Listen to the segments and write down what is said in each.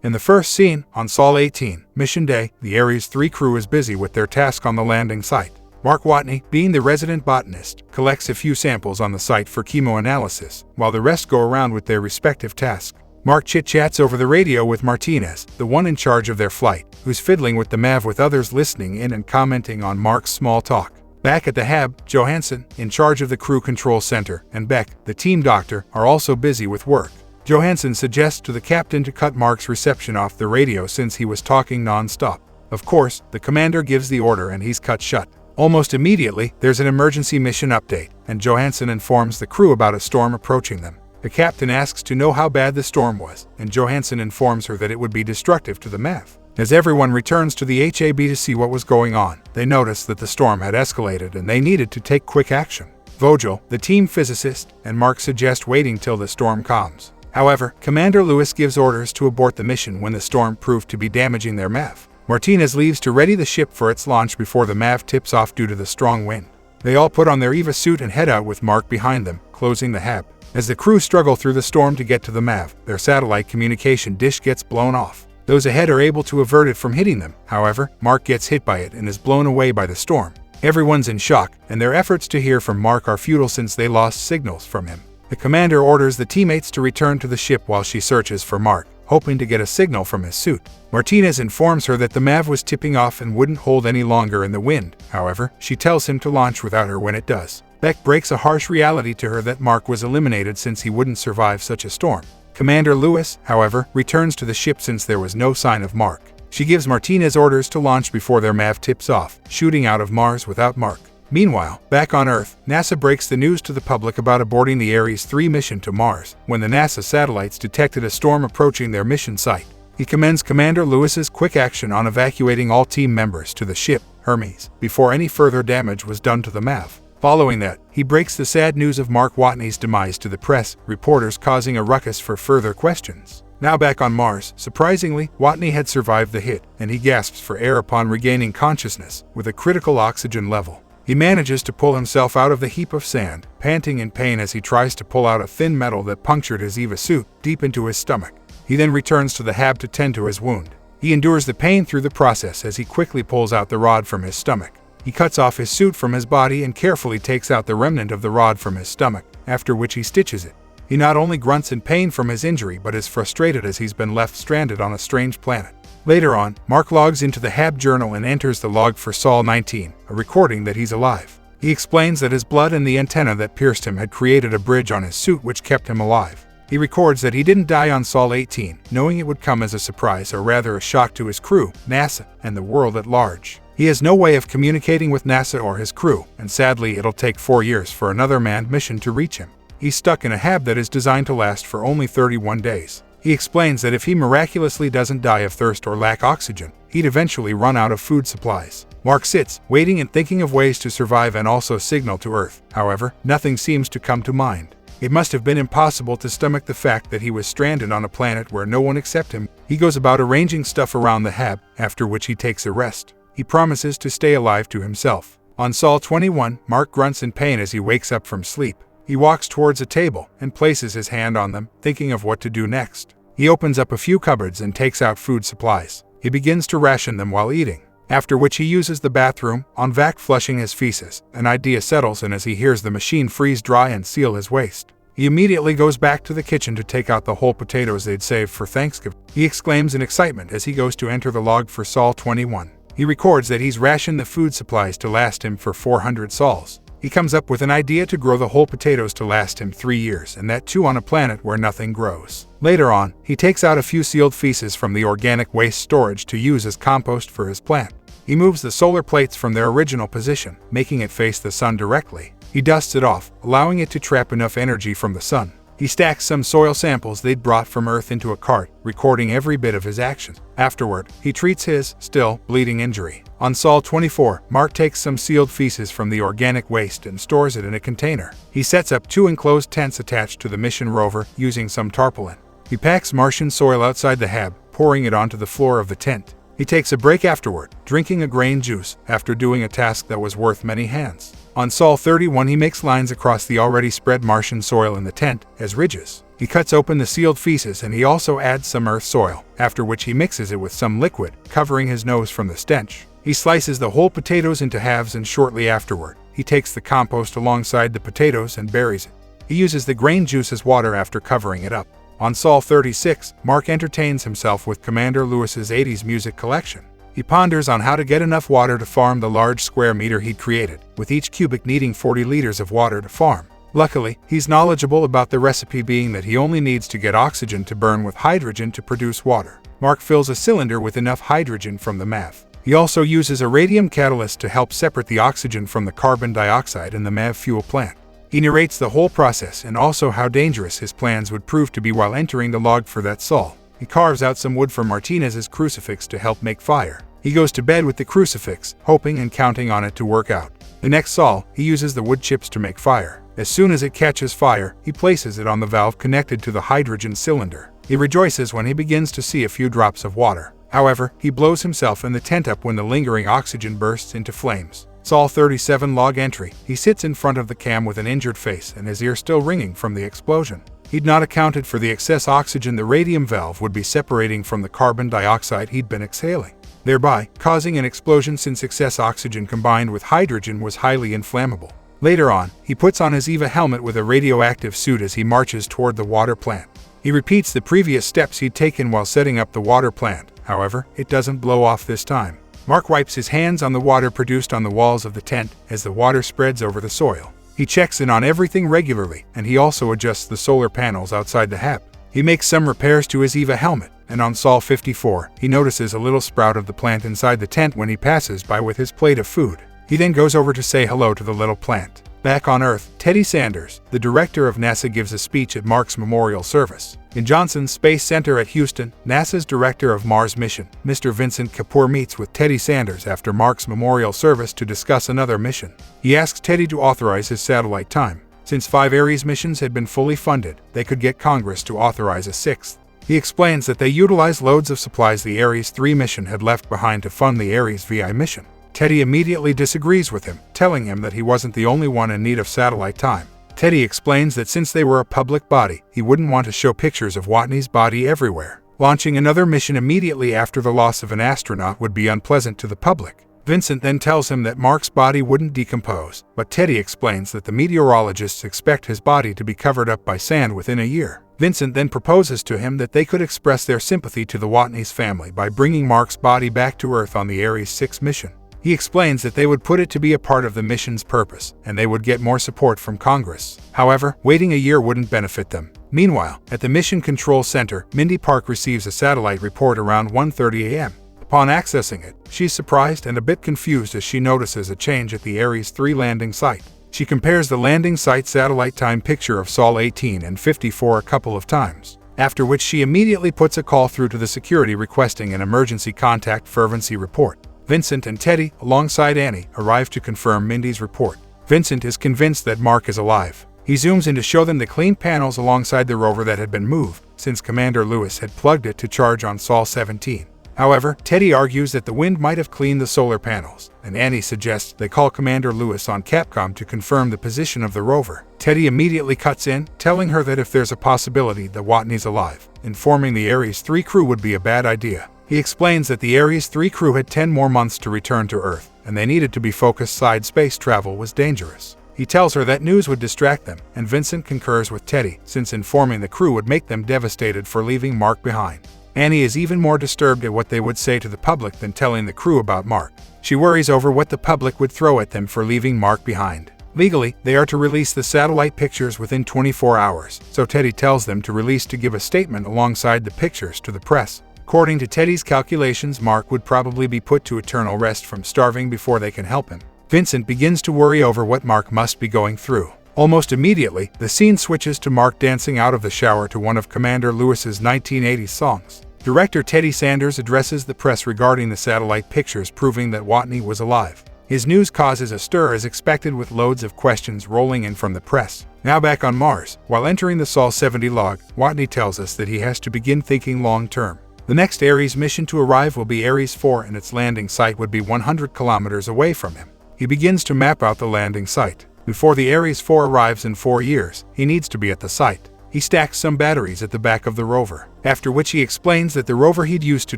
In the first scene, on Sol 18, Mission Day, the Ares 3 crew is busy with their task on the landing site. Mark Watney, being the resident botanist, collects a few samples on the site for chemoanalysis, while the rest go around with their respective tasks. Mark chit-chats over the radio with Martinez, the one in charge of their flight, who's fiddling with the MAV with others listening in and commenting on Mark's small talk. Back at the hab, Johansson, in charge of the crew control center, and Beck, the team doctor, are also busy with work. Johansson suggests to the captain to cut Mark's reception off the radio since he was talking non-stop. Of course, the commander gives the order and he's cut shut. Almost immediately, there's an emergency mission update, and Johansson informs the crew about a storm approaching them. The captain asks to know how bad the storm was, and Johansson informs her that it would be destructive to the MAV. As everyone returns to the HAB to see what was going on, they notice that the storm had escalated and they needed to take quick action. Vogel, the team physicist, and Mark suggest waiting till the storm calms. However, Commander Lewis gives orders to abort the mission when the storm proved to be damaging their MAV. Martinez leaves to ready the ship for its launch before the MAV tips off due to the strong wind. They all put on their EVA suit and head out with Mark behind them, closing the hab. As the crew struggle through the storm to get to the MAV, their satellite communication dish gets blown off. Those ahead are able to avert it from hitting them. However, Mark gets hit by it and is blown away by the storm. Everyone's in shock, and their efforts to hear from Mark are futile since they lost signals from him. The commander orders the teammates to return to the ship while she searches for Mark, hoping to get a signal from his suit. Martinez informs her that the MAV was tipping off and wouldn't hold any longer in the wind. However, she tells him to launch without her when it does. Beck breaks a harsh reality to her that Mark was eliminated since he wouldn't survive such a storm. Commander Lewis, however, returns to the ship since there was no sign of Mark. She gives Martinez orders to launch before their MAV tips off, shooting out of Mars without Mark. Meanwhile, back on Earth, NASA breaks the news to the public about aborting the Ares 3 mission to Mars, when the NASA satellites detected a storm approaching their mission site. He commends Commander Lewis's quick action on evacuating all team members to the ship, Hermes, before any further damage was done to the MAV. Following that, he breaks the sad news of Mark Watney's demise to the press, reporters causing a ruckus for further questions. Now back on Mars, surprisingly, Watney had survived the hit, and he gasps for air upon regaining consciousness, with a critical oxygen level. He manages to pull himself out of the heap of sand, panting in pain as he tries to pull out a thin metal that punctured his EVA suit deep into his stomach. He then returns to the hab to tend to his wound. He endures the pain through the process as he quickly pulls out the rod from his stomach. He cuts off his suit from his body and carefully takes out the remnant of the rod from his stomach, after which he stitches it. He not only grunts in pain from his injury but is frustrated as he's been left stranded on a strange planet. Later on, Mark logs into the HAB journal and enters the log for Sol 19, a recording that he's alive. He explains that his blood and the antenna that pierced him had created a bridge on his suit which kept him alive. He records that he didn't die on Sol 18, knowing it would come as a surprise or rather a shock to his crew, NASA, and the world at large. He has no way of communicating with NASA or his crew, and sadly it'll take 4 years for another manned mission to reach him. He's stuck in a hab that is designed to last for only 31 days. He explains that if he miraculously doesn't die of thirst or lack oxygen, he'd eventually run out of food supplies. Mark sits, waiting and thinking of ways to survive and also signal to Earth. However, nothing seems to come to mind. It must have been impossible to stomach the fact that he was stranded on a planet where no one except him. He goes about arranging stuff around the hab, after which he takes a rest. He promises to stay alive to himself. On Sol 21, Mark grunts in pain as he wakes up from sleep. He walks towards a table and places his hand on them, thinking of what to do next. He opens up a few cupboards and takes out food supplies. He begins to ration them while eating, after which he uses the bathroom, on vac flushing his feces. An idea settles in as he hears the machine freeze dry and seal his waste. He immediately goes back to the kitchen to take out the whole potatoes they'd saved for Thanksgiving. He exclaims in excitement as he goes to enter the log for Sol 21. He records that he's rationed the food supplies to last him for 400 sols. He comes up with an idea to grow the whole potatoes to last him 3 years, and that too on a planet where nothing grows. Later on, he takes out a few sealed feces from the organic waste storage to use as compost for his plant. He moves the solar plates from their original position, making it face the sun directly. He dusts it off, allowing it to trap enough energy from the sun. He stacks some soil samples they'd brought from Earth into a cart, recording every bit of his actions. Afterward, he treats his, still, bleeding injury. On Sol 24, Mark takes some sealed feces from the organic waste and stores it in a container. He sets up 2 enclosed tents attached to the mission rover, using some tarpaulin. He packs Martian soil outside the hab, pouring it onto the floor of the tent. He takes a break afterward, drinking a grain juice, after doing a task that was worth many hands. On Sol 31, he makes lines across the already spread Martian soil in the tent, as ridges. He cuts open the sealed feces and he also adds some earth soil, after which he mixes it with some liquid, covering his nose from the stench. He slices the whole potatoes into halves and shortly afterward, he takes the compost alongside the potatoes and buries it. He uses the grain juice as water after covering it up. On Sol 36, Mark entertains himself with Commander Lewis's 80s music collection. He ponders on how to get enough water to farm the large square meter he'd created, with each cubic needing 40 liters of water to farm. Luckily, he's knowledgeable about the recipe, being that he only needs to get oxygen to burn with hydrogen to produce water. Mark fills a cylinder with enough hydrogen from the MAV. He also uses a radium catalyst to help separate the oxygen from the carbon dioxide in the MAV fuel plant. He narrates the whole process and also how dangerous his plans would prove to be while entering the log for that Sol. He carves out some wood for Martinez's crucifix to help make fire. He goes to bed with the crucifix, hoping and counting on it to work out. The next Sol, he uses the wood chips to make fire. As soon as it catches fire, he places it on the valve connected to the hydrogen cylinder. He rejoices when he begins to see a few drops of water. However, he blows himself and the tent up when the lingering oxygen bursts into flames. Sol 37 log entry. He sits in front of the cam with an injured face and his ear still ringing from the explosion. He'd not accounted for the excess oxygen the radium valve would be separating from the carbon dioxide he'd been exhaling, thereby causing an explosion since excess oxygen combined with hydrogen was highly inflammable. Later on, he puts on his EVA helmet with a radioactive suit as he marches toward the water plant. He repeats the previous steps he'd taken while setting up the water plant. However, it doesn't blow off this time. Mark wipes his hands on the water produced on the walls of the tent as the water spreads over the soil. He checks in on everything regularly, and he also adjusts the solar panels outside the hab. He makes some repairs to his EVA helmet, and on Sol 54, he notices a little sprout of the plant inside the tent when he passes by with his plate of food. He then goes over to say hello to the little plant. Back on Earth, Teddy Sanders, the director of NASA, gives a speech at Mark's memorial service. In Johnson Space Center at Houston, NASA's director of Mars mission, Mr. Vincent Kapoor, meets with Teddy Sanders after Mark's memorial service to discuss another mission. He asks Teddy to authorize his satellite time. Since 5 Ares missions had been fully funded, they could get Congress to authorize a 6th. He explains that they utilized loads of supplies the Ares 3 mission had left behind to fund the Ares VI mission. Teddy immediately disagrees with him, telling him that he wasn't the only one in need of satellite time. Teddy explains that since they were a public body, he wouldn't want to show pictures of Watney's body everywhere. Launching another mission immediately after the loss of an astronaut would be unpleasant to the public. Vincent then tells him that Mark's body wouldn't decompose, but Teddy explains that the meteorologists expect his body to be covered up by sand within a year. Vincent then proposes to him that they could express their sympathy to the Watney's family by bringing Mark's body back to Earth on the Ares 6 mission. He explains that they would put it to be a part of the mission's purpose, and they would get more support from Congress. However, waiting a year wouldn't benefit them. Meanwhile, at the Mission Control Center, Mindy Park receives a satellite report around 1:30 a.m. Upon accessing it, she's surprised and a bit confused as she notices a change at the Ares 3 landing site. She compares the landing site satellite time picture of Sol 18 and 54 a couple of times, after which she immediately puts a call through to the security requesting an emergency contact fervency report. Vincent and Teddy, alongside Annie, arrive to confirm Mindy's report. Vincent is convinced that Mark is alive. He zooms in to show them the clean panels alongside the rover that had been moved, since Commander Lewis had plugged it to charge on Sol 17. However, Teddy argues that the wind might have cleaned the solar panels, and Annie suggests they call Commander Lewis on Capcom to confirm the position of the rover. Teddy immediately cuts in, telling her that if there's a possibility that Watney's alive, informing the Ares 3 crew would be a bad idea. He explains that the Ares 3 crew had 10 more months to return to Earth, and they needed to be focused. Side space travel was dangerous. He tells her that news would distract them, and Vincent concurs with Teddy, since informing the crew would make them devastated for leaving Mark behind. Annie is even more disturbed at what they would say to the public than telling the crew about Mark. She worries over what the public would throw at them for leaving Mark behind. Legally, they are to release the satellite pictures within 24 hours, so Teddy tells them to release to give a statement alongside the pictures to the press. According to Teddy's calculations, Mark would probably be put to eternal rest from starving before they can help him. Vincent begins to worry over what Mark must be going through. Almost immediately, the scene switches to Mark dancing out of the shower to one of Commander Lewis's 1980s songs. Director Teddy Sanders addresses the press regarding the satellite pictures proving that Watney was alive. His news causes a stir as expected, with loads of questions rolling in from the press. Now back on Mars, while entering the Sol 70 log, Watney tells us that he has to begin thinking long-term. The next Ares mission to arrive will be Ares 4, and its landing site would be 100 kilometers away from him. He begins to map out the landing site. Before the Ares 4 arrives in 4 years, he needs to be at the site. He stacks some batteries at the back of the rover, after which he explains that the rover he'd used to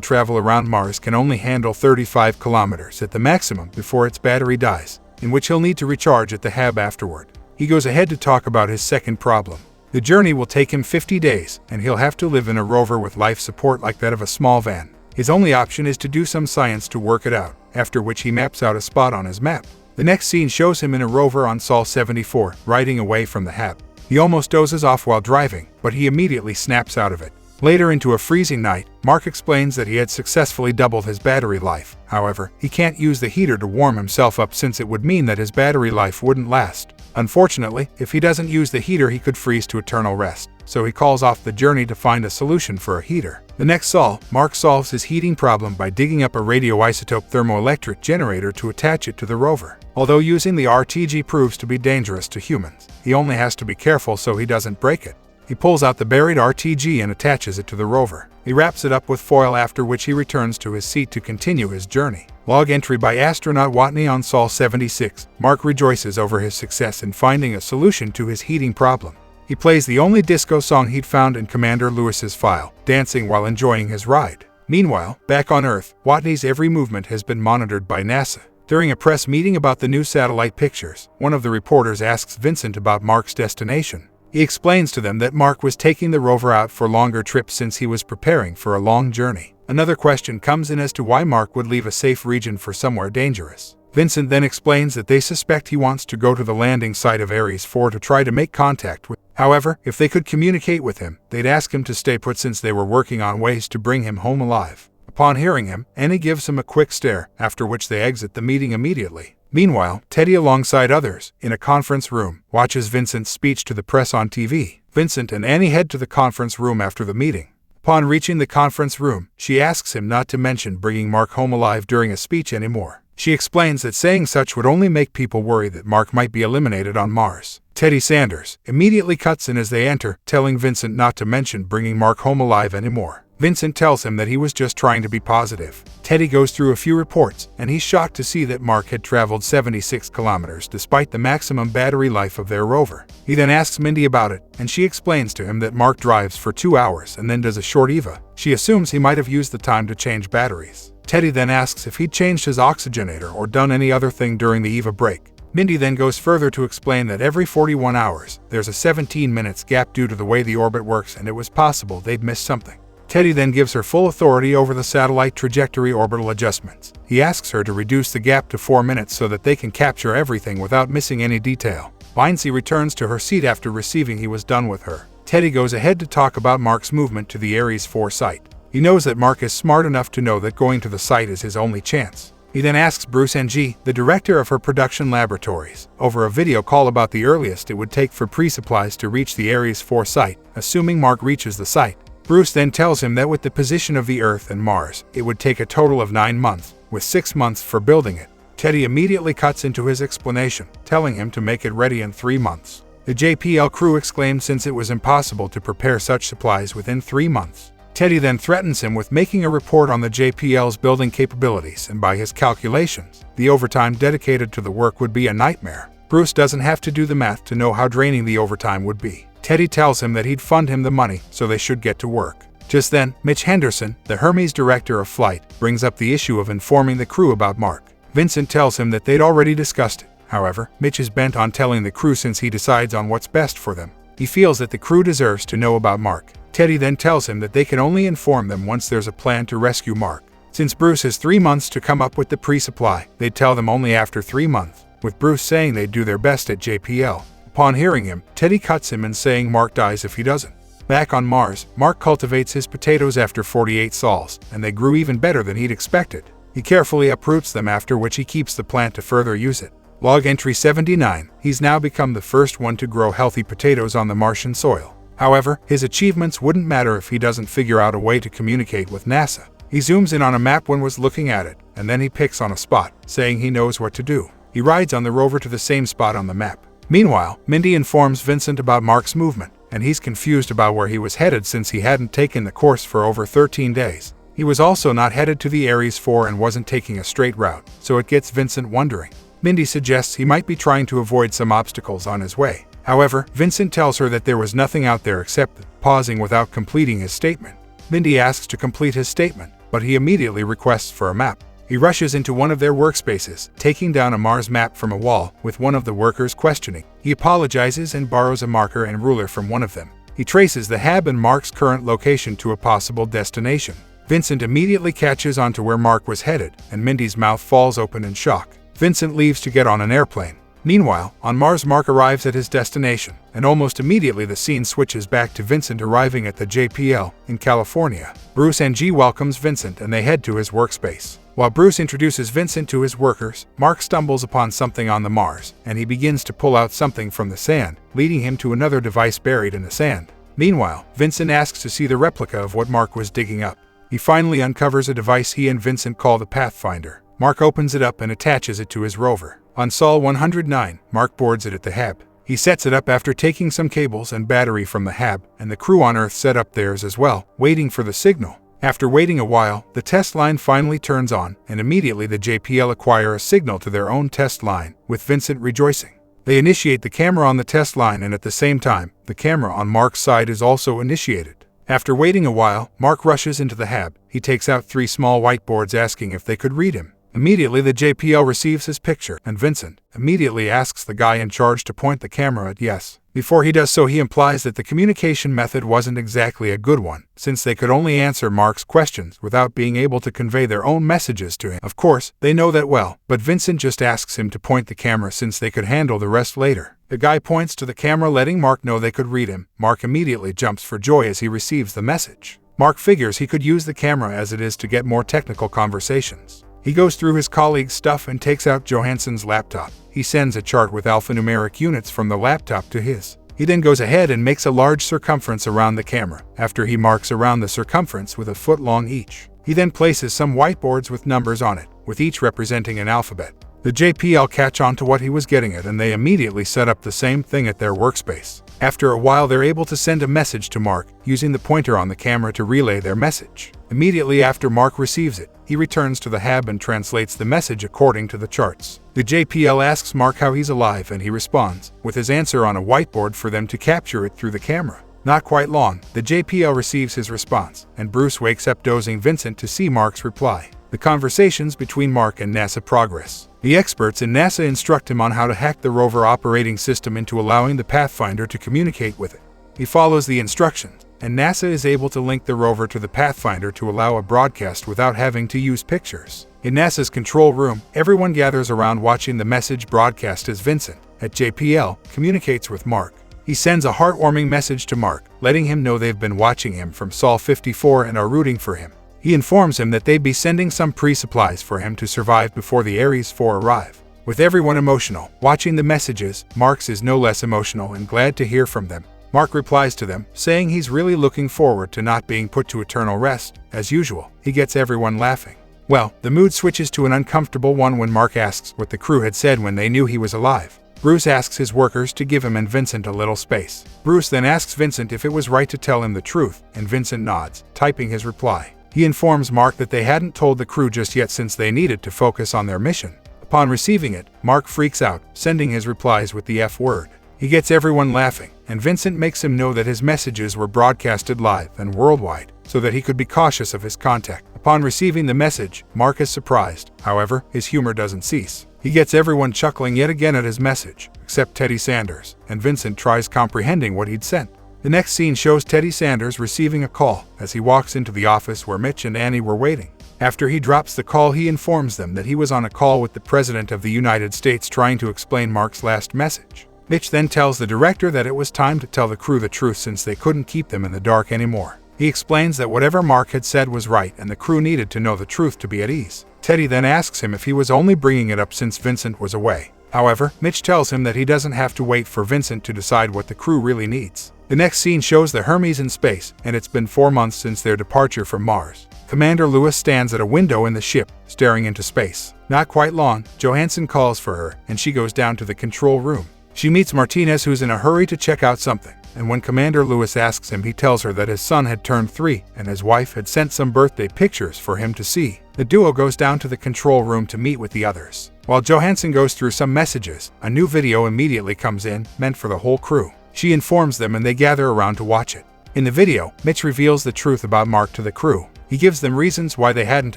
travel around Mars can only handle 35 kilometers at the maximum before its battery dies, in which he'll need to recharge at the hab afterward. He goes ahead to talk about his second problem. The journey will take him 50 days, and he'll have to live in a rover with life support like that of a small van. His only option is to do some science to work it out, after which he maps out a spot on his map. The next scene shows him in a rover on Sol 74, riding away from the hab. He almost dozes off while driving, but he immediately snaps out of it. Later, into a freezing night, Mark explains that he had successfully doubled his battery life. However, he can't use the heater to warm himself up since it would mean that his battery life wouldn't last. Unfortunately, if he doesn't use the heater, he could freeze to eternal rest, so he calls off the journey to find a solution for a heater. The next Sol, Mark solves his heating problem by digging up a radioisotope thermoelectric generator to attach it to the rover. Although using the RTG proves to be dangerous to humans, he only has to be careful so he doesn't break it. He pulls out the buried RTG and attaches it to the rover. He wraps it up with foil, after which he returns to his seat to continue his journey. Log entry by astronaut Watney on Sol 76. Mark rejoices over his success in finding a solution to his heating problem. He plays the only disco song he'd found in Commander Lewis's file, dancing while enjoying his ride. Meanwhile, back on Earth, Watney's every movement has been monitored by NASA. During a press meeting about the new satellite pictures, one of the reporters asks Vincent about Mark's destination. He explains to them that Mark was taking the rover out for longer trips since he was preparing for a long journey. Another question comes in as to why Mark would leave a safe region for somewhere dangerous. Vincent then explains that they suspect he wants to go to the landing site of Ares 4 to try to make contact with. However, if they could communicate with him, they'd ask him to stay put since they were working on ways to bring him home alive. Upon hearing him, Annie gives him a quick stare, after which they exit the meeting immediately. Meanwhile, Teddy, alongside others, in a conference room, watches Vincent's speech to the press on TV. Vincent and Annie head to the conference room after the meeting. Upon reaching the conference room, she asks him not to mention bringing Mark home alive during a speech anymore. She explains that saying such would only make people worry that Mark might be eliminated on Mars. Teddy Sanders immediately cuts in as they enter, telling Vincent not to mention bringing Mark home alive anymore. Vincent tells him that he was just trying to be positive. Teddy goes through a few reports, and he's shocked to see that Mark had traveled 76 kilometers despite the maximum battery life of their rover. He then asks Mindy about it, and she explains to him that Mark drives for 2 hours and then does a short EVA. She assumes he might have used the time to change batteries. Teddy then asks if he'd changed his oxygenator or done any other thing during the EVA break. Mindy then goes further to explain that every 41 hours, there's a 17 minutes gap due to the way the orbit works, and it was possible they'd missed something. Teddy then gives her full authority over the satellite trajectory orbital adjustments. He asks her to reduce the gap to 4 minutes so that they can capture everything without missing any detail. Lindsay returns to her seat after receiving he was done with her. Teddy goes ahead to talk about Mark's movement to the Ares 4 site. He knows that Mark is smart enough to know that going to the site is his only chance. He then asks Bruce Ng, the director of her production laboratories, over a video call about the earliest it would take for pre-supplies to reach the Ares 4 site, assuming Mark reaches the site. Bruce then tells him that with the position of the Earth and Mars, it would take a total of 9 months, with 6 months for building it. Teddy immediately cuts into his explanation, telling him to make it ready in 3 months. The JPL crew exclaimed since it was impossible to prepare such supplies within 3 months. Teddy then threatens him with making a report on the JPL's building capabilities, and by his calculations, the overtime dedicated to the work would be a nightmare. Bruce doesn't have to do the math to know how draining the overtime would be. Teddy tells him that he'd fund him the money, so they should get to work. Just then, Mitch Henderson, the Hermes director of flight, brings up the issue of informing the crew about Mark. Vincent tells him that they'd already discussed it. However, Mitch is bent on telling the crew since he decides on what's best for them. He feels that the crew deserves to know about Mark. Teddy then tells him that they can only inform them once there's a plan to rescue Mark. Since Bruce has 3 months to come up with the pre-supply, they'd tell them only after 3 months, with Bruce saying they'd do their best at JPL. Upon hearing him, Teddy cuts him and saying Mark dies if he doesn't. Back on Mars, Mark cultivates his potatoes after 48 sols, and they grew even better than he'd expected. He carefully uproots them, after which he keeps the plant to further use it. Log entry 79, he's now become the first one to grow healthy potatoes on the Martian soil. However, his achievements wouldn't matter if he doesn't figure out a way to communicate with NASA. He zooms in on a map when was looking at it, and then he picks on a spot, saying he knows what to do. He rides on the rover to the same spot on the map. Meanwhile, Mindy informs Vincent about Mark's movement, and he's confused about where he was headed since he hadn't taken the course for over 13 days. He was also not headed to the Ares 4 and wasn't taking a straight route, so it gets Vincent wondering. Mindy suggests he might be trying to avoid some obstacles on his way. However, Vincent tells her that there was nothing out there except pausing without completing his statement. Mindy asks to complete his statement, but he immediately requests for a map. He rushes into one of their workspaces, taking down a Mars map from a wall, with one of the workers questioning. He apologizes and borrows a marker and ruler from one of them. He traces the hab and Mark's current location to a possible destination. Vincent immediately catches on to where Mark was headed, and Mindy's mouth falls open in shock. Vincent leaves to get on an airplane. Meanwhile, on Mars, Mark arrives at his destination, and almost immediately the scene switches back to Vincent arriving at the JPL in California. Bruce and G welcomes Vincent and they head to his workspace. While Bruce introduces Vincent to his workers, Mark stumbles upon something on the Mars, and he begins to pull out something from the sand, leading him to another device buried in the sand. Meanwhile, Vincent asks to see the replica of what Mark was digging up. He finally uncovers a device he and Vincent call the Pathfinder. Mark opens it up and attaches it to his rover. On Sol 109, Mark boards it at the hab. He sets it up after taking some cables and battery from the hab, and the crew on Earth set up theirs as well, waiting for the signal. After waiting a while, the test line finally turns on, and immediately the JPL acquire a signal to their own test line, with Vincent rejoicing. They initiate the camera on the test line, and at the same time, the camera on Mark's side is also initiated. After waiting a while, Mark rushes into the hab. He takes out 3 small whiteboards asking if they could read him. Immediately, the JPL receives his picture, and Vincent immediately asks the guy in charge to point the camera at yes. Before he does so, he implies that the communication method wasn't exactly a good one, since they could only answer Mark's questions without being able to convey their own messages to him. Of course, they know that well, but Vincent just asks him to point the camera since they could handle the rest later. The guy points to the camera, letting Mark know they could read him. Mark immediately jumps for joy as he receives the message. Mark figures he could use the camera as it is to get more technical conversations. He goes through his colleague's stuff and takes out Johansson's laptop. He sends a chart with alphanumeric units from the laptop to his. He then goes ahead and makes a large circumference around the camera, after he marks around the circumference with a foot long each. He then places some whiteboards with numbers on it, with each representing an alphabet. The JPL catch on to what he was getting at, and they immediately set up the same thing at their workspace. After a while, they're able to send a message to Mark, using the pointer on the camera to relay their message. Immediately after Mark receives it, he returns to the hab and translates the message according to the charts. The JPL asks Mark how he's alive, and he responds, with his answer on a whiteboard for them to capture it through the camera. Not quite long, the JPL receives his response, and Bruce wakes up dozing Vincent to see Mark's reply. The conversations between Mark and NASA progress. The experts in NASA instruct him on how to hack the rover operating system into allowing the Pathfinder to communicate with it. He follows the instructions, and NASA is able to link the rover to the Pathfinder to allow a broadcast without having to use pictures. In NASA's control room, everyone gathers around watching the message broadcast as Vincent, at JPL, communicates with Mark. He sends a heartwarming message to Mark, letting him know they've been watching him from Sol 54 and are rooting for him. He informs him that they'd be sending some pre-supplies for him to survive before the Ares 4 arrive. With everyone emotional, watching the messages, Mark is no less emotional and glad to hear from them. Mark replies to them, saying he's really looking forward to not being put to eternal rest. As usual, he gets everyone laughing. Well, the mood switches to an uncomfortable one when Mark asks what the crew had said when they knew he was alive. Bruce asks his workers to give him and Vincent a little space. Bruce then asks Vincent if it was right to tell him the truth, and Vincent nods, typing his reply. He informs Mark that they hadn't told the crew just yet since they needed to focus on their mission. Upon receiving it, Mark freaks out, sending his replies with the F word. He gets everyone laughing, and Vincent makes him know that his messages were broadcasted live and worldwide, so that he could be cautious of his contact. Upon receiving the message, Mark is surprised. However, his humor doesn't cease. He gets everyone chuckling yet again at his message, except Teddy Sanders, and Vincent tries comprehending what he'd sent. The next scene shows Teddy Sanders receiving a call as he walks into the office where Mitch and Annie were waiting. After he drops the call, he informs them that he was on a call with the President of the United States trying to explain Mark's last message. Mitch then tells the director that it was time to tell the crew the truth since they couldn't keep them in the dark anymore. He explains that whatever Mark had said was right and the crew needed to know the truth to be at ease. Teddy then asks him if he was only bringing it up since Vincent was away. However, Mitch tells him that he doesn't have to wait for Vincent to decide what the crew really needs. The next scene shows the Hermes in space, and it's been 4 months since their departure from Mars. Commander Lewis stands at a window in the ship, staring into space. Not quite long, Johansson calls for her, and she goes down to the control room. She meets Martinez, who's in a hurry to check out something, and when Commander Lewis asks him, he tells her that his son had turned 3, and his wife had sent some birthday pictures for him to see. The duo goes down to the control room to meet with the others. While Johansson goes through some messages, a new video immediately comes in, meant for the whole crew. She informs them and they gather around to watch it. In the video, Mitch reveals the truth about Mark to the crew. He gives them reasons why they hadn't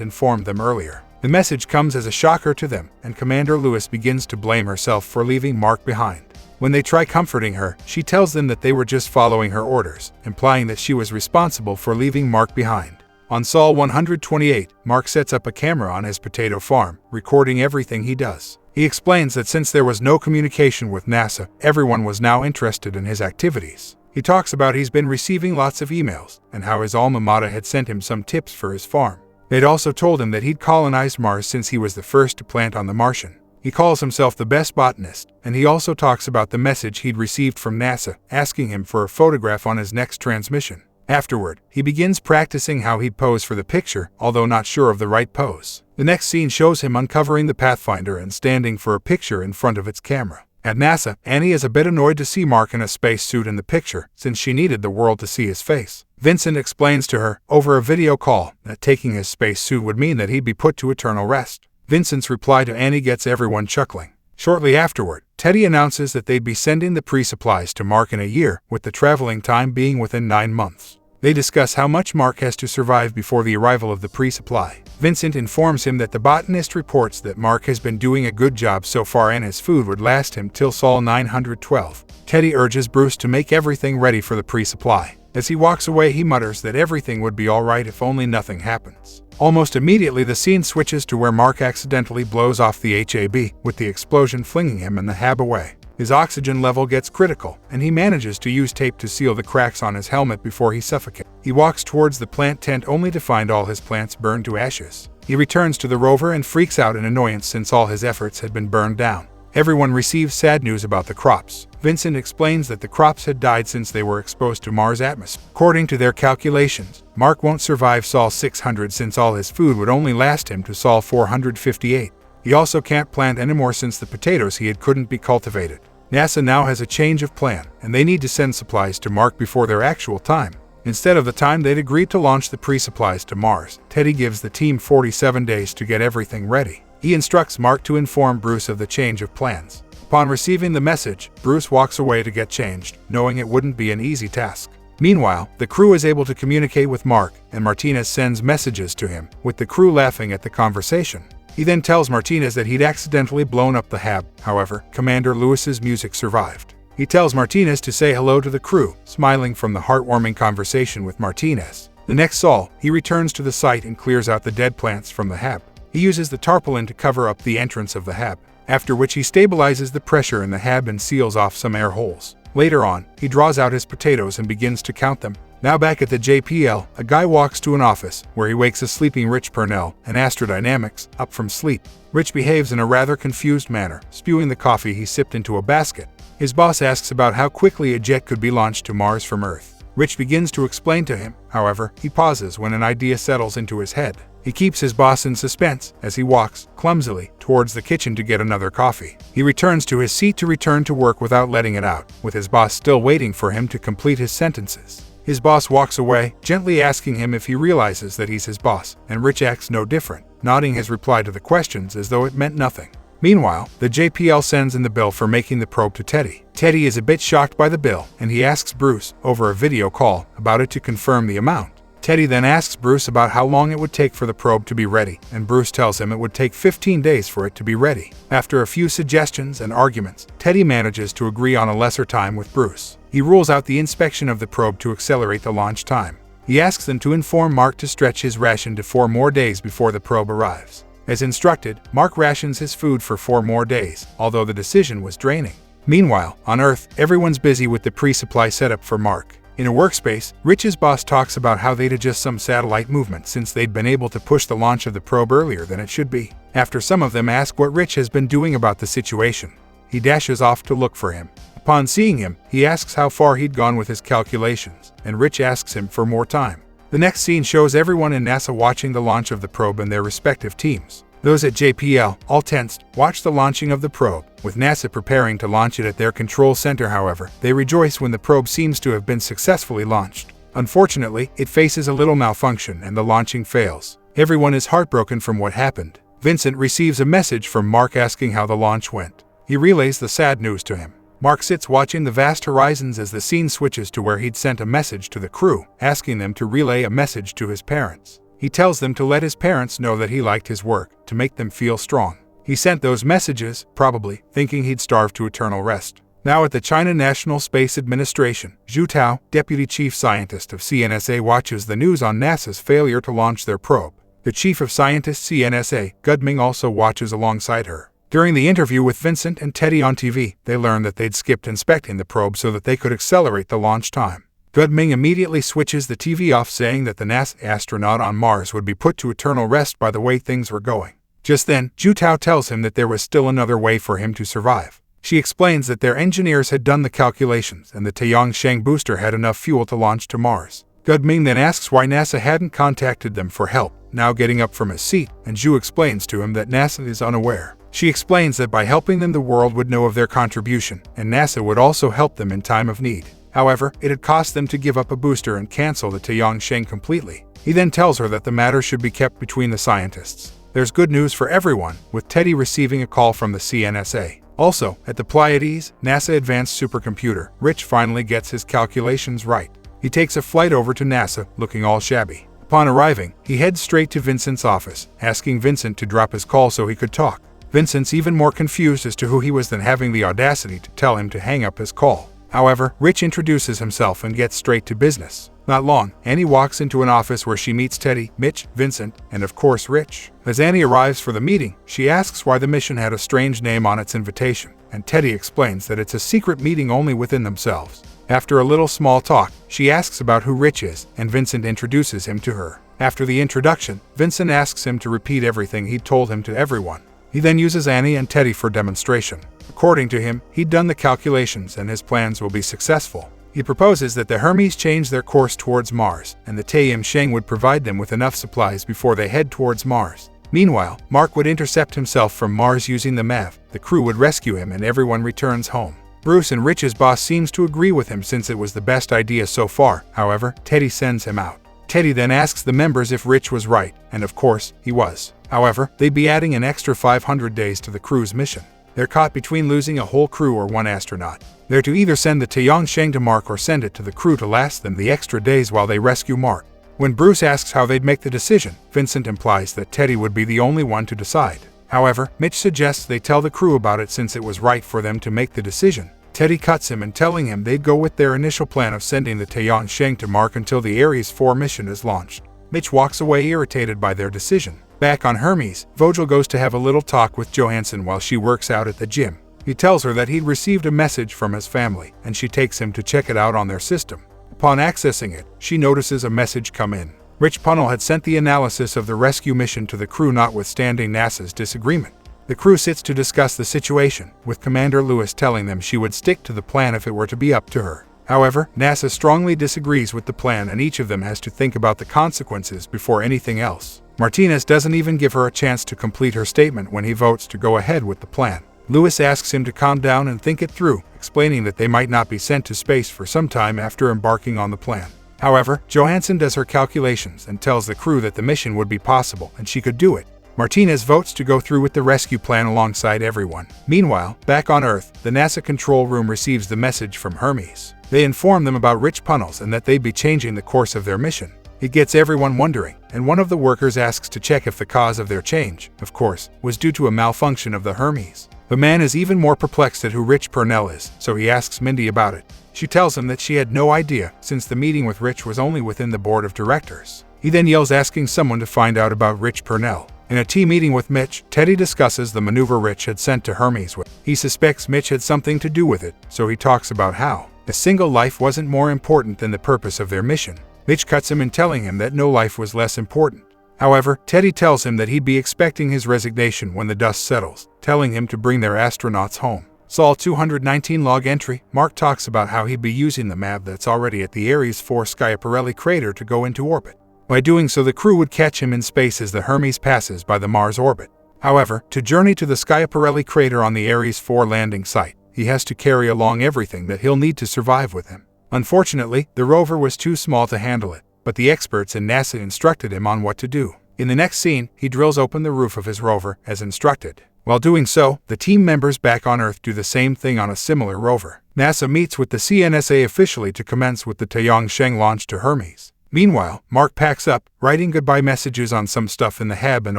informed them earlier. The message comes as a shocker to them, and Commander Lewis begins to blame herself for leaving Mark behind. When they try comforting her, she tells them that they were just following her orders, implying that she was responsible for leaving Mark behind. On Sol 128, Mark sets up a camera on his potato farm, recording everything he does. He explains that since there was no communication with NASA, everyone was now interested in his activities. He talks about he's been receiving lots of emails, and how his alma mater had sent him some tips for his farm. They'd also told him that he'd colonized Mars since he was the first to plant on the Martian. He calls himself the best botanist, and he also talks about the message he'd received from NASA, asking him for a photograph on his next transmission. Afterward, he begins practicing how he'd pose for the picture, although not sure of the right pose. The next scene shows him uncovering the Pathfinder and standing for a picture in front of its camera. At NASA, Annie is a bit annoyed to see Mark in a spacesuit in the picture, since she needed the world to see his face. Vincent explains to her, over a video call, that taking his spacesuit would mean that he'd be put to eternal rest. Vincent's reply to Annie gets everyone chuckling. Shortly afterward, Teddy announces that they'd be sending the pre-supplies to Mark in a year, with the traveling time being within 9 months. They discuss how much Mark has to survive before the arrival of the pre-supply. Vincent informs him that the botanist reports that Mark has been doing a good job so far and his food would last him till Sol 912. Teddy urges Bruce to make everything ready for the pre-supply. As he walks away, he mutters that everything would be alright if only nothing happens. Almost immediately, the scene switches to where Mark accidentally blows off the HAB, with the explosion flinging him and the HAB away. His oxygen level gets critical, and he manages to use tape to seal the cracks on his helmet before he suffocates. He walks towards the plant tent only to find all his plants burned to ashes. He returns to the rover and freaks out in annoyance since all his efforts had been burned down. Everyone receives sad news about the crops. Vincent explains that the crops had died since they were exposed to Mars' atmosphere. According to their calculations, Mark won't survive Sol 600 since all his food would only last him to Sol 458. He also can't plant anymore since the potatoes he had couldn't be cultivated. NASA now has a change of plan, and they need to send supplies to Mark before their actual time. Instead of the time they'd agreed to launch the pre-supplies to Mars, Teddy gives the team 47 days to get everything ready. He instructs Mark to inform Bruce of the change of plans. Upon receiving the message, Bruce walks away to get changed, knowing it wouldn't be an easy task. Meanwhile, the crew is able to communicate with Mark, and Martinez sends messages to him, with the crew laughing at the conversation. He then tells Martinez that he'd accidentally blown up the HAB. However, Commander Lewis's music survived. He tells Martinez to say hello to the crew, smiling from the heartwarming conversation with Martinez. The next Sol, he returns to the site and clears out the dead plants from the HAB. He uses the tarpaulin to cover up the entrance of the HAB, after which he stabilizes the pressure in the HAB and seals off some air holes. Later on, he draws out his potatoes and begins to count them. Now back at the JPL, a guy walks to an office, where he wakes a sleeping Rich Purnell, an astrodynamics, up from sleep. Rich behaves in a rather confused manner, spewing the coffee he sipped into a basket. His boss asks about how quickly a jet could be launched to Mars from Earth. Rich begins to explain to him. However, he pauses when an idea settles into his head. He keeps his boss in suspense as he walks, clumsily, towards the kitchen to get another coffee. He returns to his seat to return to work without letting it out, with his boss still waiting for him to complete his sentences. His boss walks away, gently asking him if he realizes that he's his boss, and Rich acts no different, nodding his reply to the questions as though it meant nothing. Meanwhile, the JPL sends in the bill for making the probe to Teddy. Teddy is a bit shocked by the bill, and he asks Bruce, over a video call, about it to confirm the amount. Teddy then asks Bruce about how long it would take for the probe to be ready, and Bruce tells him it would take 15 days for it to be ready. After a few suggestions and arguments, Teddy manages to agree on a lesser time with Bruce. He rules out the inspection of the probe to accelerate the launch time. He asks them to inform Mark to stretch his ration to 4 more days before the probe arrives. As instructed, Mark rations his food for 4 more days, although the decision was draining. Meanwhile, on Earth, everyone's busy with the pre-supply setup for Mark. In a workspace, Rich's boss talks about how they'd adjust some satellite movement since they'd been able to push the launch of the probe earlier than it should be. After some of them ask what Rich has been doing about the situation, he dashes off to look for him. Upon seeing him, he asks how far he'd gone with his calculations, and Rich asks him for more time. The next scene shows everyone in NASA watching the launch of the probe and their respective teams. Those at JPL, all tensed, watch the launching of the probe, with NASA preparing to launch it at their control center. However, they rejoice when the probe seems to have been successfully launched. Unfortunately, it faces a little malfunction and the launching fails. Everyone is heartbroken from what happened. Vincent receives a message from Mark asking how the launch went. He relays the sad news to him. Mark sits watching the vast horizons as the scene switches to where he'd sent a message to the crew, asking them to relay a message to his parents. He tells them to let his parents know that he liked his work, to make them feel strong. He sent those messages, probably, thinking he'd starve to eternal rest. Now at the China National Space Administration, Zhu Tao, deputy chief scientist of CNSA, watches the news on NASA's failure to launch their probe. The chief of scientists CNSA, Gudming, also watches alongside her. During the interview with Vincent and Teddy on TV, they learned that they'd skipped inspecting the probe so that they could accelerate the launch time. Gudming immediately switches the TV off, saying that the NASA astronaut on Mars would be put to eternal rest by the way things were going. Just then, Zhu Tao tells him that there was still another way for him to survive. She explains that their engineers had done the calculations and the Tiansheng booster had enough fuel to launch to Mars. Gudming then asks why NASA hadn't contacted them for help, now getting up from his seat, and Zhu explains to him that NASA is unaware. She explains that by helping them the world would know of their contribution, and NASA would also help them in time of need. However, it had cost them to give up a booster and cancel the Tiansheng completely. He then tells her that the matter should be kept between the scientists. There's good news for everyone, with Teddy receiving a call from the CNSA. Also, at the Pleiades, NASA Advanced Supercomputer, Rich finally gets his calculations right. He takes a flight over to NASA, looking all shabby. Upon arriving, he heads straight to Vincent's office, asking Vincent to drop his call so he could talk. Vincent's even more confused as to who he was than having the audacity to tell him to hang up his call. However, Rich introduces himself and gets straight to business. Not long, Annie walks into an office where she meets Teddy, Mitch, Vincent, and of course Rich. As Annie arrives for the meeting, she asks why the mission had a strange name on its invitation, and Teddy explains that it's a secret meeting only within themselves. After a little small talk, she asks about who Rich is, and Vincent introduces him to her. After the introduction, Vincent asks him to repeat everything he'd told him to everyone. He then uses Annie and Teddy for demonstration. According to him, he'd done the calculations and his plans will be successful. He proposes that the Hermes change their course towards Mars, and the Tiansheng would provide them with enough supplies before they head towards Mars. Meanwhile, Mark would intercept himself from Mars using the MAV, the crew would rescue him, and everyone returns home. Bruce and Rich's boss seems to agree with him since it was the best idea so far. However, Teddy sends him out. Teddy then asks the members if Rich was right, and of course, he was. However, they'd be adding an extra 500 days to the crew's mission. They're caught between losing a whole crew or one astronaut. They're to either send the Tiansheng to Mark or send it to the crew to last them the extra days while they rescue Mark. When Bruce asks how they'd make the decision, Vincent implies that Teddy would be the only one to decide. However, Mitch suggests they tell the crew about it since it was right for them to make the decision. Teddy cuts him and telling him they'd go with their initial plan of sending the Tiansheng to Mark until the Ares 4 mission is launched. Mitch walks away irritated by their decision. Back on Hermes, Vogel goes to have a little talk with Johansson while she works out at the gym. He tells her that he'd received a message from his family, and she takes him to check it out on their system. Upon accessing it, she notices a message come in. Rich Purnell had sent the analysis of the rescue mission to the crew notwithstanding NASA's disagreement. The crew sits to discuss the situation, with Commander Lewis telling them she would stick to the plan if it were to be up to her. However, NASA strongly disagrees with the plan and each of them has to think about the consequences before anything else. Martinez doesn't even give her a chance to complete her statement when he votes to go ahead with the plan. Lewis asks him to calm down and think it through, explaining that they might not be sent to space for some time after embarking on the plan. However, Johansson does her calculations and tells the crew that the mission would be possible and she could do it. Martinez votes to go through with the rescue plan alongside everyone. Meanwhile, back on Earth, the NASA control room receives the message from Hermes. They inform them about Rich Purnell and that they'd be changing the course of their mission. It gets everyone wondering, and one of the workers asks to check if the cause of their change, of course, was due to a malfunction of the Hermes. The man is even more perplexed at who Rich Purnell is, so he asks Mindy about it. She tells him that she had no idea, since the meeting with Rich was only within the board of directors. He then yells asking someone to find out about Rich Purnell. In a tea meeting with Mitch, Teddy discusses the maneuver Rich had sent to Hermes with. He suspects Mitch had something to do with it, so he talks about how a single life wasn't more important than the purpose of their mission. Mitch cuts him in telling him that no life was less important. However, Teddy tells him that he'd be expecting his resignation when the dust settles, telling him to bring their astronauts home. Sol 219 log entry, Mark talks about how he'd be using the MAV that's already at the Ares 4 Schiaparelli crater to go into orbit. By doing so, the crew would catch him in space as the Hermes passes by the Mars orbit. However, to journey to the Schiaparelli crater on the Ares 4 landing site, he has to carry along everything that he'll need to survive with him. Unfortunately, the rover was too small to handle it, but the experts in NASA instructed him on what to do. In the next scene, he drills open the roof of his rover, as instructed. While doing so, the team members back on Earth do the same thing on a similar rover. NASA meets with the CNSA officially to commence with the Tiansheng launch to Hermes. Meanwhile, Mark packs up, writing goodbye messages on some stuff in the hab and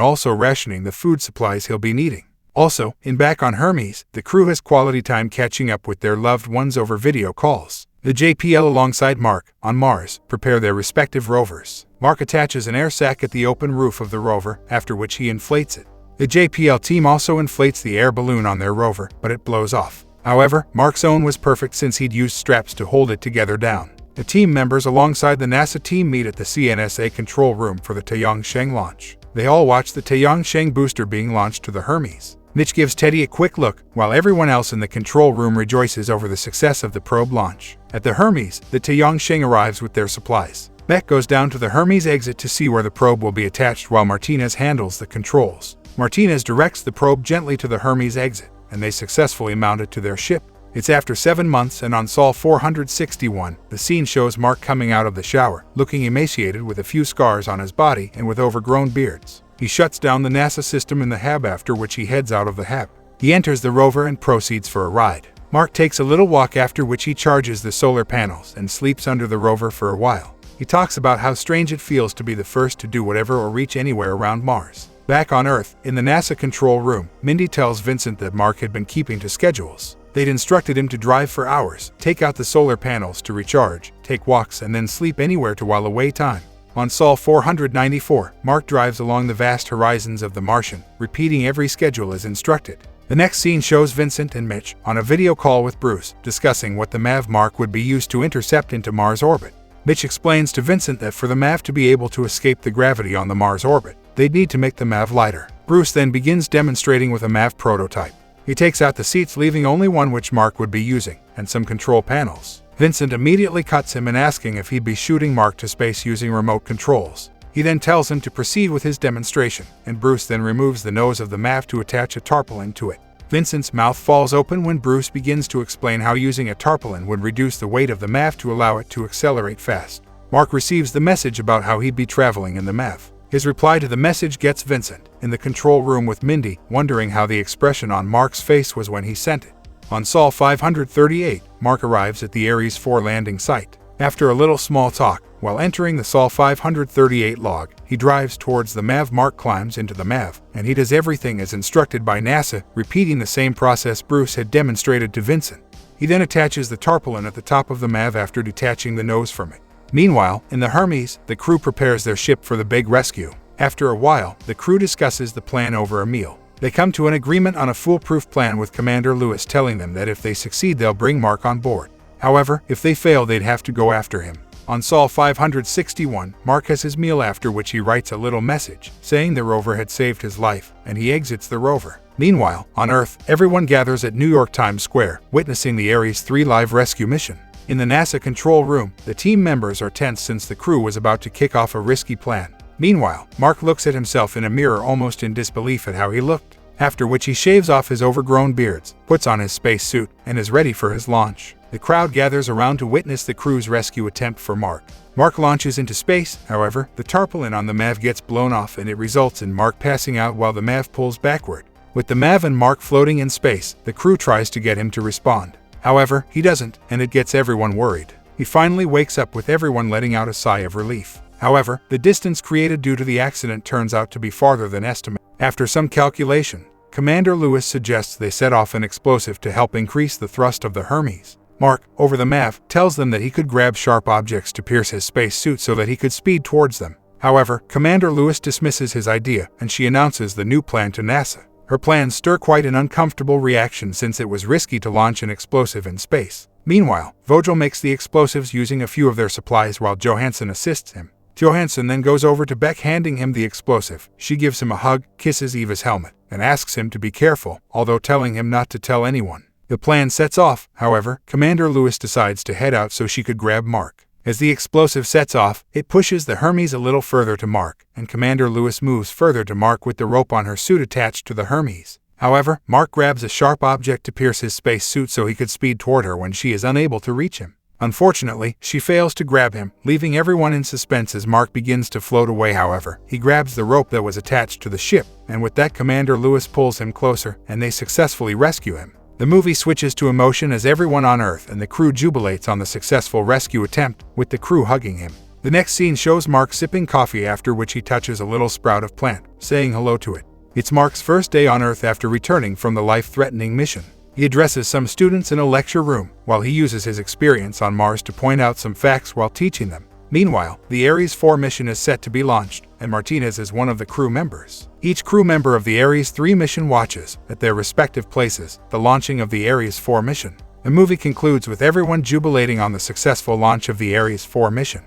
also rationing the food supplies he'll be needing. Also, in back on Hermes, the crew has quality time catching up with their loved ones over video calls. The JPL alongside Mark, on Mars, prepare their respective rovers. Mark attaches an air sac at the open roof of the rover, after which he inflates it. The JPL team also inflates the air balloon on their rover, but it blows off. However, Mark's own was perfect since he'd used straps to hold it together down. The team members alongside the NASA team meet at the CNSA control room for the Tiansheng launch. They all watch the Tiansheng booster being launched to the Hermes. Mitch gives Teddy a quick look, while everyone else in the control room rejoices over the success of the probe launch. At the Hermes, the Tiansheng arrives with their supplies. Beck goes down to the Hermes exit to see where the probe will be attached while Martinez handles the controls. Martinez directs the probe gently to the Hermes exit, and they successfully mount it to their ship. It's after 7 months, and on Sol 461, the scene shows Mark coming out of the shower, looking emaciated with a few scars on his body and with overgrown beards. He shuts down the NASA system in the hab, after which he heads out of the hab. He enters the rover and proceeds for a ride. Mark takes a little walk, after which he charges the solar panels and sleeps under the rover for a while. He talks about how strange it feels to be the first to do whatever or reach anywhere around Mars. Back on Earth, in the NASA control room, Mindy tells Vincent that Mark had been keeping to schedules. They'd instructed him to drive for hours, take out the solar panels to recharge, take walks, and then sleep anywhere to while away time. On Sol 494, Mark drives along the vast horizons of the Martian, repeating every schedule as instructed. The next scene shows Vincent and Mitch on a video call with Bruce, discussing what the MAV Mark would be used to intercept into Mars orbit. Mitch explains to Vincent that for the MAV to be able to escape the gravity on the Mars orbit, they'd need to make the MAV lighter. Bruce then begins demonstrating with a MAV prototype. He takes out the seats, leaving only one which Mark would be using, and some control panels. Vincent immediately cuts him and asking if he'd be shooting Mark to space using remote controls. He then tells him to proceed with his demonstration, and Bruce then removes the nose of the MAV to attach a tarpaulin to it. Vincent's mouth falls open when Bruce begins to explain how using a tarpaulin would reduce the weight of the MAV to allow it to accelerate fast. Mark receives the message about how he'd be traveling in the MAV. His reply to the message gets Vincent in the control room with Mindy, wondering how the expression on Mark's face was when he sent it. On Sol 538, Mark arrives at the Ares 4 landing site. After a little small talk, while entering the Sol 538 log, he drives towards the MAV. Mark climbs into the MAV, and he does everything as instructed by NASA, repeating the same process Bruce had demonstrated to Vincent. He then attaches the tarpaulin at the top of the MAV after detaching the nose from it. Meanwhile, in the Hermes, the crew prepares their ship for the big rescue. After a while, the crew discusses the plan over a meal. They come to an agreement on a foolproof plan, with Commander Lewis telling them that if they succeed they'll bring Mark on board. However, if they fail they'd have to go after him. On Sol 561, Mark has his meal, after which he writes a little message, saying the rover had saved his life, and he exits the rover. Meanwhile, on Earth, everyone gathers at New York Times Square, witnessing the Ares 3 live rescue mission. In the NASA control room, the team members are tense since the crew was about to kick off a risky plan. Meanwhile, Mark looks at himself in a mirror almost in disbelief at how he looked, after which he shaves off his overgrown beards, puts on his space suit, and is ready for his launch. The crowd gathers around to witness the crew's rescue attempt for Mark. Mark launches into space. However, the tarpaulin on the MAV gets blown off, and it results in Mark passing out while the MAV pulls backward. With the MAV and Mark floating in space, the crew tries to get him to respond. However, he doesn't, and it gets everyone worried. He finally wakes up, with everyone letting out a sigh of relief. However, the distance created due to the accident turns out to be farther than estimated. After some calculation, Commander Lewis suggests they set off an explosive to help increase the thrust of the Hermes. Mark, over the MAV, tells them that he could grab sharp objects to pierce his space suit so that he could speed towards them. However, Commander Lewis dismisses his idea, and she announces the new plan to NASA. Her plans stir quite an uncomfortable reaction, since it was risky to launch an explosive in space. Meanwhile, Vogel makes the explosives using a few of their supplies while Johansson assists him. Johansson then goes over to Beck, handing him the explosive. She gives him a hug, kisses Eva's helmet, and asks him to be careful, although telling him not to tell anyone. The plan sets off. However, Commander Lewis decides to head out so she could grab Mark. As the explosive sets off, it pushes the Hermes a little further to Mark, and Commander Lewis moves further to Mark with the rope on her suit attached to the Hermes. However, Mark grabs a sharp object to pierce his space suit so he could speed toward her when she is unable to reach him. Unfortunately, she fails to grab him, leaving everyone in suspense as Mark begins to float away. However, he grabs the rope that was attached to the ship, and with that, Commander Lewis pulls him closer, and they successfully rescue him. The movie switches to emotion as everyone on Earth and the crew jubilates on the successful rescue attempt, with the crew hugging him. The next scene shows Mark sipping coffee, after which he touches a little sprout of plant, saying hello to it. It's Mark's first day on Earth after returning from the life-threatening mission. He addresses some students in a lecture room, while he uses his experience on Mars to point out some facts while teaching them. Meanwhile, the Ares 4 mission is set to be launched, and Martinez is one of the crew members. Each crew member of the Ares 3 mission watches, at their respective places, the launching of the Ares 4 mission. The movie concludes with everyone jubilating on the successful launch of the Ares 4 mission.